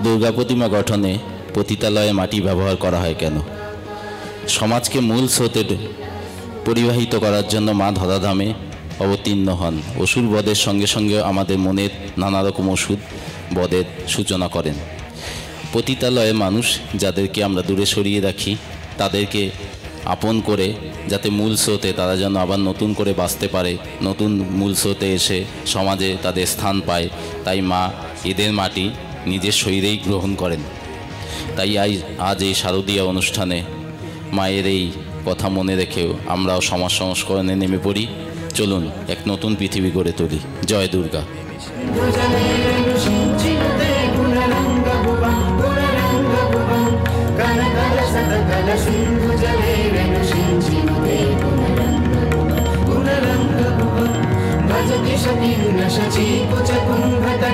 দুর্গা প্রতিমা গঠনে পতিতালয়ে মাটি ব্যবহার করা হয় কেন? সমাজকে মূল স্রোতে পরিবাহিত করার জন্য মা ধরাধামে অবতীর্ণ হন। অসুর বধের সঙ্গে সঙ্গে আমাদের মনের নানা রকম ওষুধ বধের সূচনা করেন। পতিতালয়ে মানুষ যাদেরকে আমরা দূরে সরিয়ে রাখি, তাদেরকে আপন করে যাতে মূল স্রোতে তারা যেন আবার নতুন করে বাঁচতে পারে, নতুন মূল স্রোতে এসে সমাজে তাদের স্থান পায়, তাই মা এদের মাটি নিজের শরীরেই গ্রহণ করেন। তাই আজ এই শারদীয় অনুষ্ঠানে মায়ের এই কথা মনে রেখেও আমরাও সমাজ সংস্করণে নেমে পড়ি। চলুন এক নতুন পৃথিবী গড়ে তুলি। জয় দুর্গা। भजति शक्तिं न शची कुच कुंभत